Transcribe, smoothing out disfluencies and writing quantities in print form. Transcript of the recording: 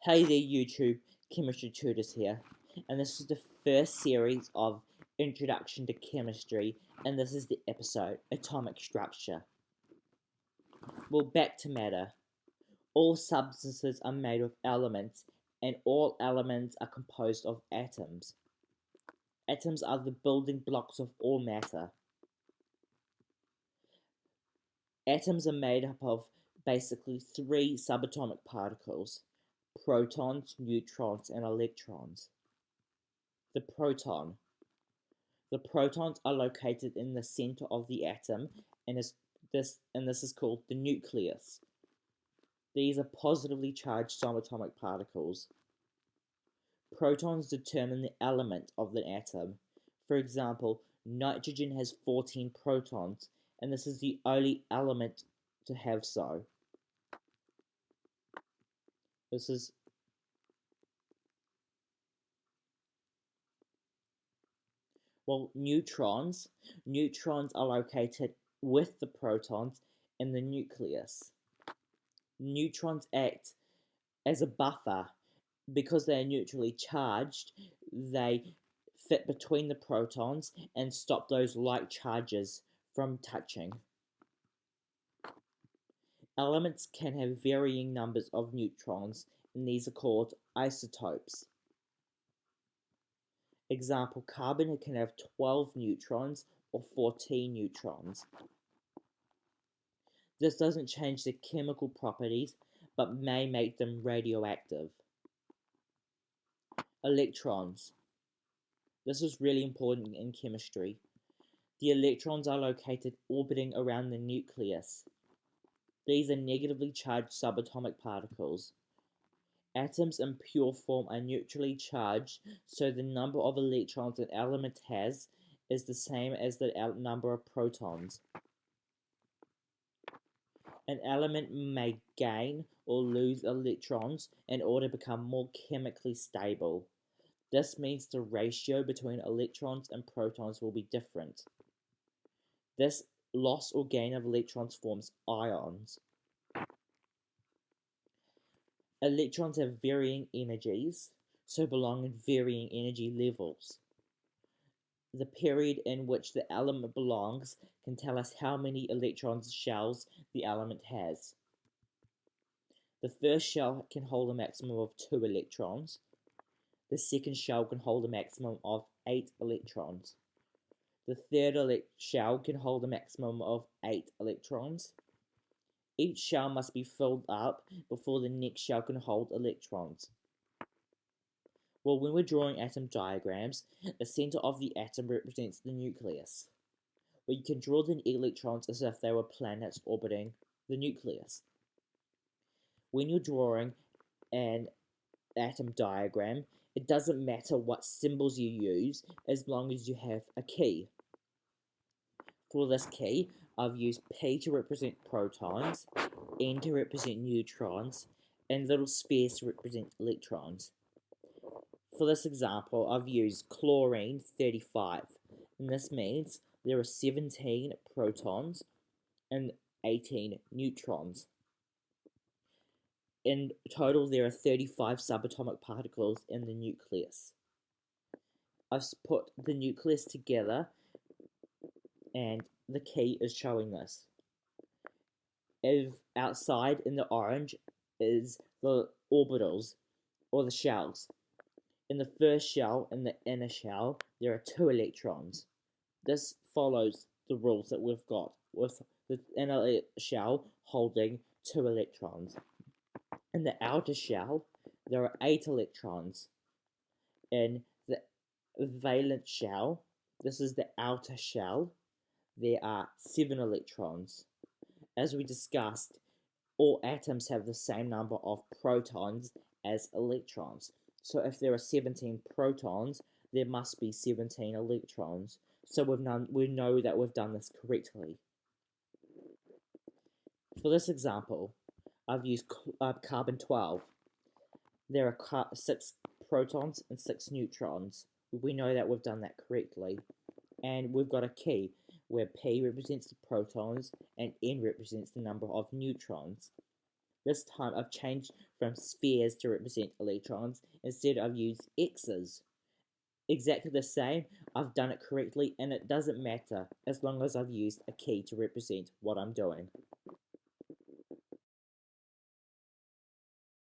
Hey there YouTube, Chemistry Tutors here, and this is the first series of Introduction to Chemistry, and this is the episode, Atomic Structure. Well, back to matter. All substances are made of elements, and all elements are composed of atoms. Atoms are the building blocks of all matter. Atoms are made up of basically three subatomic particles: protons, neutrons, and electrons. The proton. The protons are located in the center of the atom and this is called the nucleus. These are positively charged subatomic particles. Protons determine the element of the atom. For example, nitrogen has 14 protons, and this is the only element to have so. This is neutrons. Neutrons are located with the protons in the nucleus. Neutrons act as a buffer. Because they are neutrally charged, they fit between the protons and stop those like charges from touching. Elements can have varying numbers of neutrons, and these are called isotopes. Example, carbon can have 12 neutrons or 14 neutrons. This doesn't change their chemical properties, but may make them radioactive. Electrons. This is really important in chemistry. The electrons are located orbiting around the nucleus. These are negatively charged subatomic particles. Atoms in pure form are neutrally charged, so the number of electrons an element has is the same as the number of protons. An element may gain or lose electrons in order to become more chemically stable. This means the ratio between electrons and protons will be different. This loss or gain of electrons forms ions. Electrons have varying energies, so belong in varying energy levels. The period in which the element belongs can tell us how many electrons shells the element has. The first shell can hold a maximum of 2 electrons. The second shell can hold a maximum of 8 electrons. The third shell can hold a maximum of 8 electrons. Each shell must be filled up before the next shell can hold electrons. Well, when we're drawing atom diagrams, the center of the atom represents the nucleus. Well, you can draw the electrons as if they were planets orbiting the nucleus. When you're drawing an atom diagram, it doesn't matter what symbols you use as long as you have a key. For this key, I've used P to represent protons, N to represent neutrons, and little spheres to represent electrons. For this example, I've used chlorine 35, and this means there are 17 protons and 18 neutrons. In total, there are 35 subatomic particles in the nucleus. I've put the nucleus together, and the key is showing this. If outside in the orange is the orbitals, or the shells. In the first shell, in the inner shell, there are 2 electrons. This follows the rules that we've got, with the inner shell holding 2 electrons. In the outer shell, there are 8 electrons. In the valence shell, this is the outer shell, there are 7 electrons. As we discussed, all atoms have the same number of protons as electrons. So if there are 17 protons, there must be 17 electrons. So we know that we've done this correctly. For this example, I've used carbon 12. There are 6 protons and 6 neutrons. We know that we've done that correctly. And we've got a key where P represents the protons and N represents the number of neutrons. This time I've changed from spheres to represent electrons. Instead I've used X's. Exactly the same, I've done it correctly and it doesn't matter as long as I've used a key to represent what I'm doing.